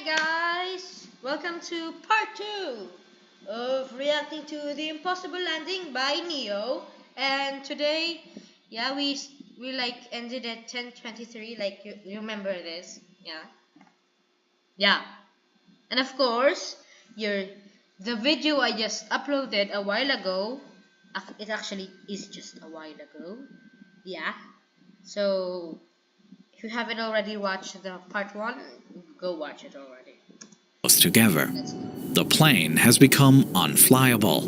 guys! Welcome to part 2 of reacting to the impossible landing by Neo. And today, we like ended at 10:23. Like you remember this, yeah. And of course, the video I just uploaded a while ago. It actually is just a while ago, yeah. So if you haven't already watched the part 1, go watch it already. Together, the plane has become unflyable.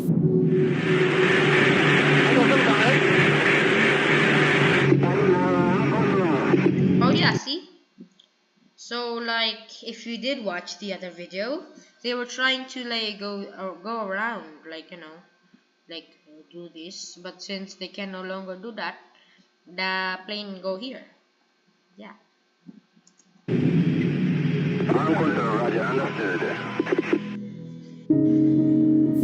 Oh yeah, see? So like if you did watch the other video, they were trying to like go around, like do this, but since they can no longer do that, the plane go here. Yeah. Roger, understood.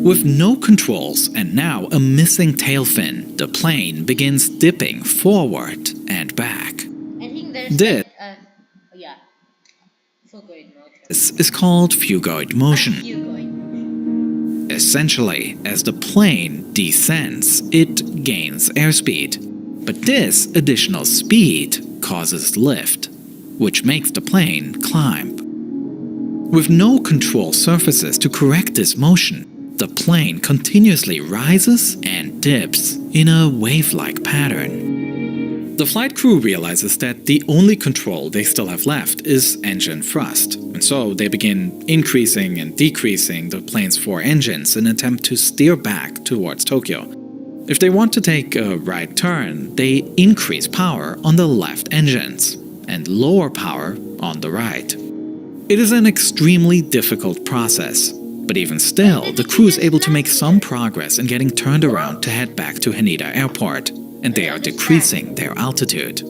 With no controls and now a missing tail fin, the plane begins dipping forward and back. I think there's This fugoid motion. is called fugoid motion. Fugoid. Essentially, as the plane descends, it gains airspeed. But this additional speed causes lift, which makes the plane climb. With no control surfaces to correct this motion, the plane continuously rises and dips in a wave-like pattern. The flight crew realizes that the only control they still have left is engine thrust, and so they begin increasing and decreasing the plane's 4 engines in an attempt to steer back towards Tokyo. If they want to take a right turn, they increase power on the left engines and lower power on the right. It is an extremely difficult process, but even still, the crew is able to make some progress in getting turned around to head back to Haneda Airport, and they are decreasing their altitude.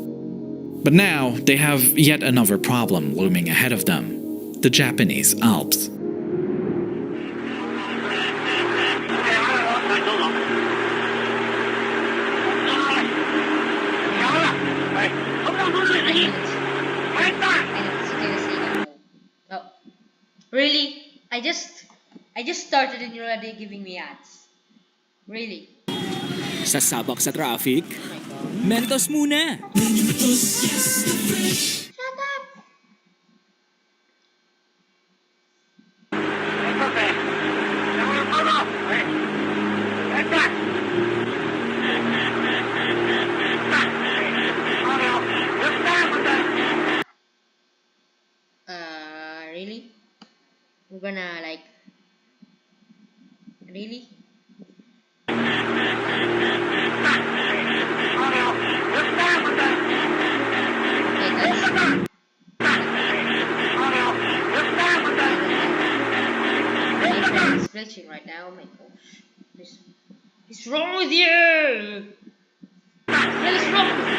But now, they have yet another problem looming ahead of them: the Japanese Alps. Oh, really? I just started and you're already giving me ads. Really? Sasabak sa traffic? Mentos muna! Shut up! Really? We're gonna like... Really? It's glitching right now. Oh my gosh. What's wrong with you? What the hell is wrong with you?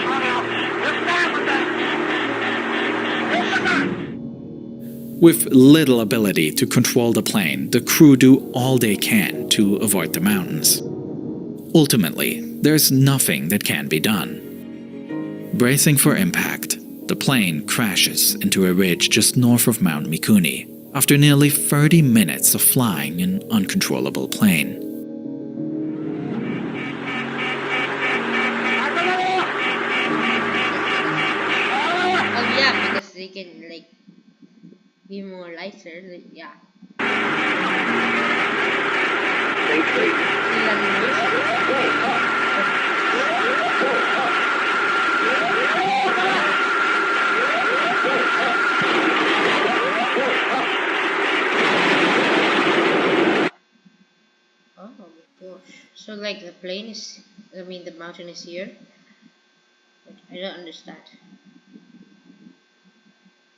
With little ability to control the plane, the crew do all they can to avoid the mountains. Ultimately, there's nothing that can be done. Bracing for impact, the plane crashes into a ridge just north of Mount Mikuni after nearly 30 minutes of flying an uncontrollable plane. Oh yeah, because they can like be more lighter. Yeah. Oh my gosh. So like the plane is, the mountain is here. But I don't understand.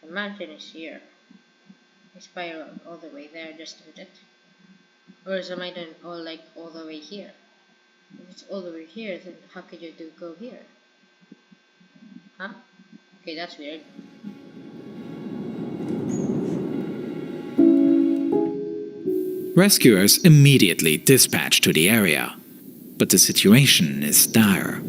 The mountain is here. I spiral all the way there just a bit. Or is I done all the way here? If it's all the way here, then how could you go here? Huh? Okay, that's weird. Rescuers immediately dispatch to the area, but the situation is dire.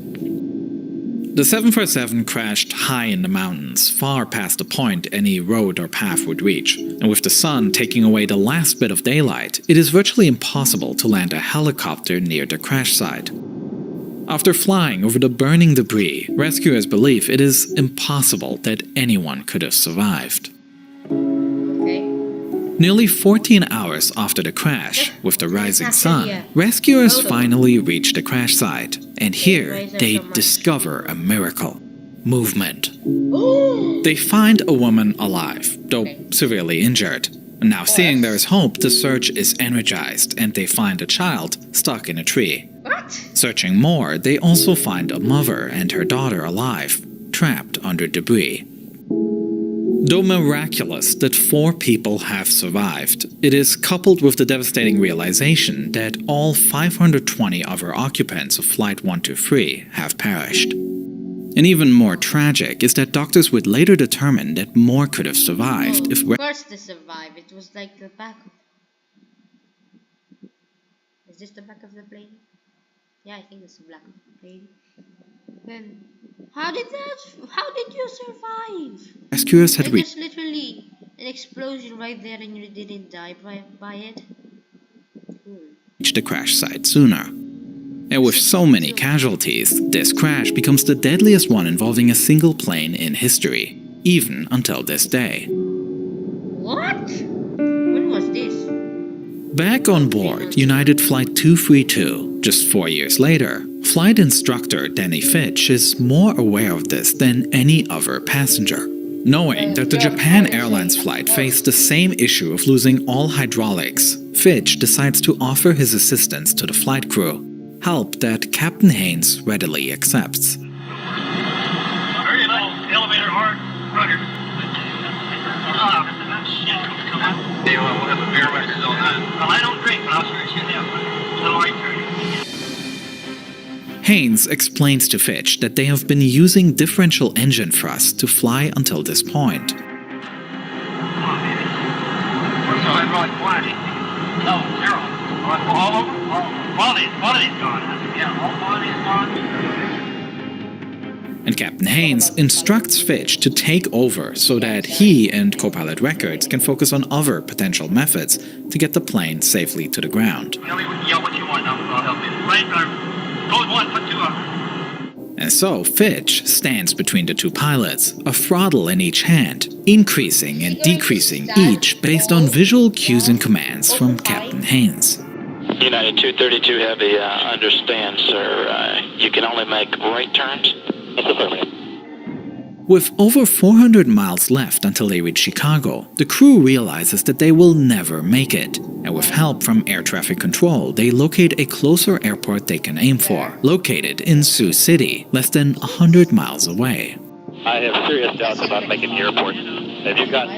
The 747 crashed high in the mountains, far past the point any road or path would reach, and with the sun taking away the last bit of daylight, it is virtually impossible to land a helicopter near the crash site. After flying over the burning debris, rescuers believe it is impossible that anyone could have survived. Okay. Nearly 14 hours after the crash, with the rising sun, rescuers finally reach the crash site, and here they discover a miracle: movement. They find a woman alive, though severely injured. Now seeing there is hope, the search is energized, and they find a child stuck in a tree. What? Searching more, they also find a mother and her daughter alive, trapped under debris. Though miraculous that 4 people have survived, it is coupled with the devastating realization that all 520 other occupants of Flight 123 have perished. And even more tragic is that doctors would later determine that more could have survived if... Of course they survived. It was like the back of... Is this the back of the plane? Yeah, I think it's the back of the plane. Then, how did you survive? Rescuers had There's literally an explosion right there and you didn't die by it. reached the crash site sooner. And with so many casualties, this crash becomes the deadliest one involving a single plane in history, even until this day. What? When was this? Back on board United Flight 232, just 4 years later, flight instructor Danny Fitch is more aware of this than any other passenger. Knowing that the Japan Airlines flight faced the same issue of losing all hydraulics, Fitch decides to offer his assistance to the flight crew, help that Captain Haynes readily accepts. Very nice. Elevator hard. Roger. Hey, we'll have the beer records on that. Well, I don't drink, but I'll sure shit down. So I turn. Haynes explains to Fitch that they have been using differential engine thrust to fly until this point. Come on, baby. What's the hydraulic flash? No, 0. All over? Quality's gone. Yeah, all quality's gone. And Captain Haynes instructs Fitch to take over so that he and co-pilot Records can focus on other potential methods to get the plane safely to the ground. Tell me what you want, I'll help you. Right, code 1, put 2 up. And so Fitch stands between the two pilots, a throttle in each hand, increasing and decreasing each based on visual cues and commands from Captain Haynes. United 232 Heavy, understand, sir. You can only make right turns? That's affirmative. With over 400 miles left until they reach Chicago, the crew realizes that they will never make it. And with help from air traffic control, they locate a closer airport they can aim for, located in Sioux City, less than 100 miles away. I have serious doubts about making the airport. Have you got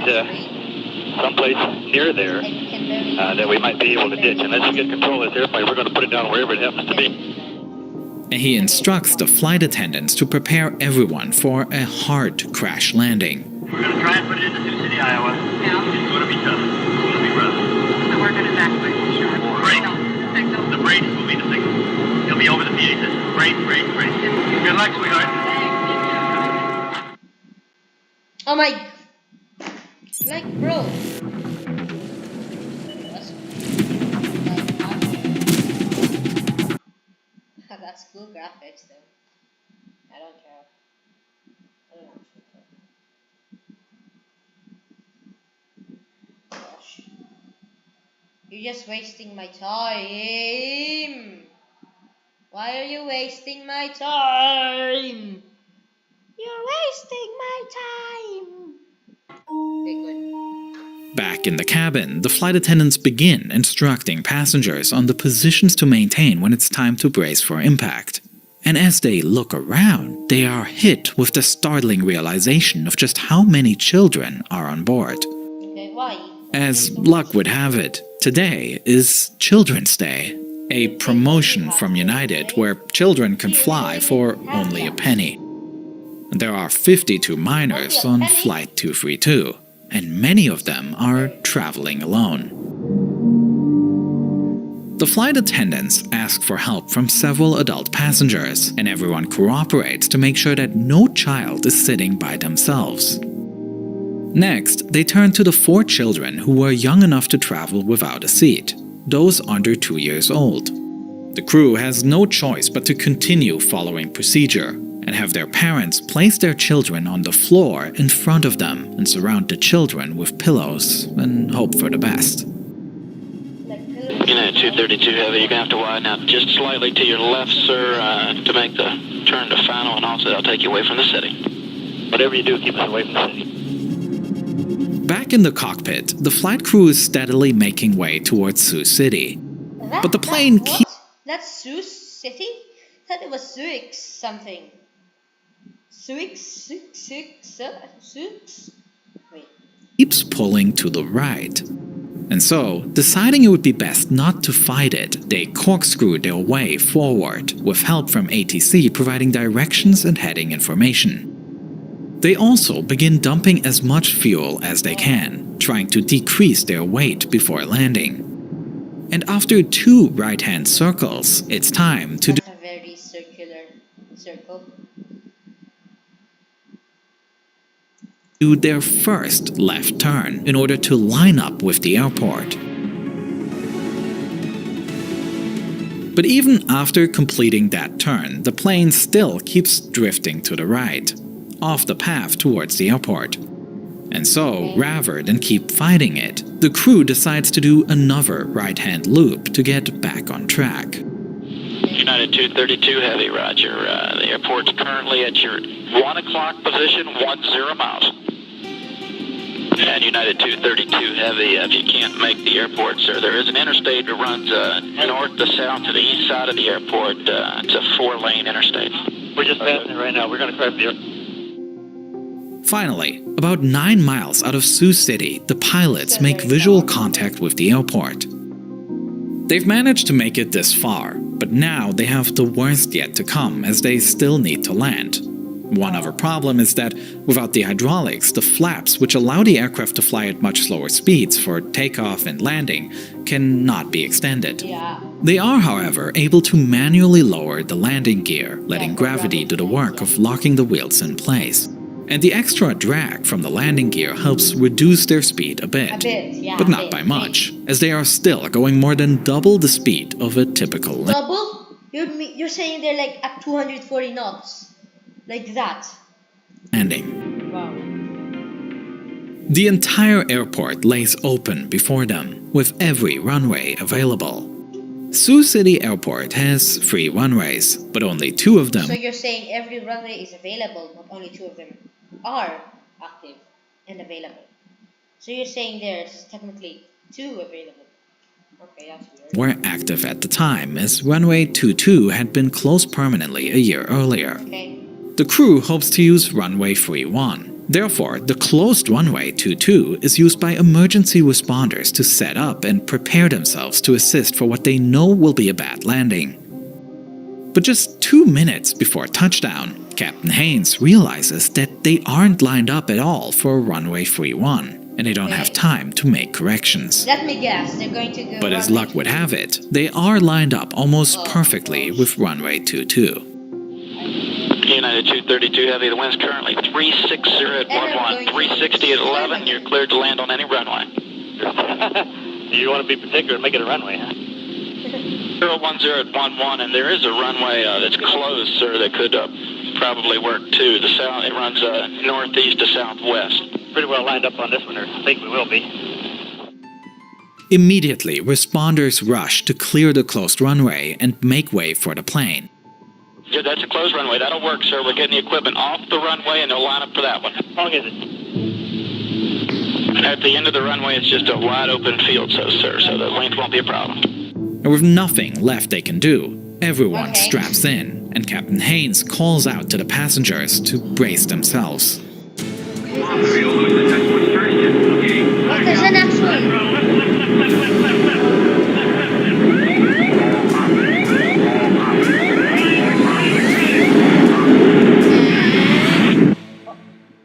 someplace near there that we might be able to ditch? Unless you get control of this airplane, we're going to put it down wherever it happens to be. And he instructs the flight attendants to prepare everyone for a hard crash landing. We're going to try and put it into Sioux City, Iowa. Yeah. It's going to be tough. It's going to be rough. So we're going to evacuate. Sure. Brakes. The brakes will be the signal. It'll be over the PA system. Brakes. Good luck, sweetheart. Oh my... Like, bro. That's cool graphics though. I don't care. I don't actually care. Gosh. You're just wasting my time. Why are you wasting my time? You're wasting my time. Okay, good. Back in the cabin, the flight attendants begin instructing passengers on the positions to maintain when it's time to brace for impact. And as they look around, they are hit with the startling realization of just how many children are on board. Okay, why? As luck would have it, today is Children's Day, a promotion from United where children can fly for only a penny. There are 52 minors on Flight 232. And many of them are traveling alone. The flight attendants ask for help from several adult passengers, and everyone cooperates to make sure that no child is sitting by themselves. Next, they turn to the 4 children who were young enough to travel without a seat, those under 2 years old. The crew has no choice but to continue following procedure and have their parents place their children on the floor in front of them and surround the children with pillows and hope for the best. United 232 Heavy, you're going to have to widen out just slightly to your left, sir, to make the turn to final, and also that'll take you away from the city. Whatever you do, keep us away from the city. Back in the cockpit, the flight crew is steadily making way towards Sioux City. But the plane That's Sioux City? I thought it was Sioux something. Sioux? Wait. keeps pulling to the right. And so, deciding it would be best not to fight it, they corkscrew their way forward, with help from ATC providing directions and heading information. They also begin dumping as much fuel as they can, trying to decrease their weight before landing. And after 2 right-hand circles, it's time to That's a very circular circle. do their first left turn in order to line up with the airport. But even after completing that turn, the plane still keeps drifting to the right, off the path towards the airport. And so, rather than keep fighting it, the crew decides to do another right-hand loop to get back on track. United 232 Heavy, roger. The airport's currently at your 1 o'clock position, 10 miles. And United 232 Heavy, if you can't make the airport, sir, there is an interstate that runs north to south to the east side of the airport. It's a 4-lane interstate. We're just passing it right now. We're going to crash the airport. Finally, about 9 miles out of Sioux City, the pilots make visual contact with the airport. They've managed to make it this far, but now they have the worst yet to come as they still need to land. One other problem is that without the hydraulics, the flaps which allow the aircraft to fly at much slower speeds for takeoff and landing cannot be extended. They are, however, able to manually lower the landing gear, letting gravity do the work of locking the wheels in place. And the extra drag from the landing gear helps reduce their speed a bit, but not by much, as they are still going more than double the speed of a typical Double? You're saying they're like at 240 knots? Like that? landing. Wow. The entire airport lays open before them, with every runway available. Sioux City Airport has 3 runways, but only 2 of them. So you're saying every runway is available, but only 2 of them are active and available. So you're saying there's technically 2 available. Okay, that's weird. Were active at the time, as runway 22 had been closed permanently a year earlier. Okay. The crew hopes to use runway 31. Therefore, the closed runway 22 is used by emergency responders to set up and prepare themselves to assist for what they know will be a bad landing. But just 2 minutes before touchdown, Captain Haynes realizes that they aren't lined up at all for runway 31, and they don't have time to make corrections. Let me guess, they're going to go. But as luck would have it, they are lined up almost perfectly with runway 22. United 232 Heavy, the wind's currently 360 at 11, 360 at 11. You're cleared to land on any runway. You want to be particular and make it a runway, huh? 010 at 11, and there is a runway that's closed, sir, that could probably work too. The south, it runs northeast to southwest. Pretty well lined up on this one, or I think we will be. Immediately, responders rush to clear the closed runway and make way for the plane. Yeah, that's a closed runway. That'll work, sir. We're getting the equipment off the runway, and they'll line up for that one. How long is it? At the end of the runway, it's just a wide open field, sir, so the length won't be a problem. And with nothing left they can do, everyone straps in, and Captain Haynes calls out to the passengers to brace themselves. What is the next one?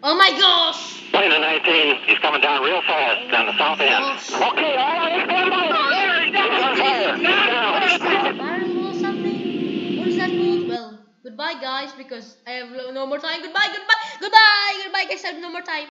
Oh my gosh! Plane of 19, he's coming down real fast down the south end. Okay, all right, he's on fire! He's on fire! Down! goodbye guys, because I have no more time. Goodbye, goodbye, goodbye, goodbye guys, I have no more time.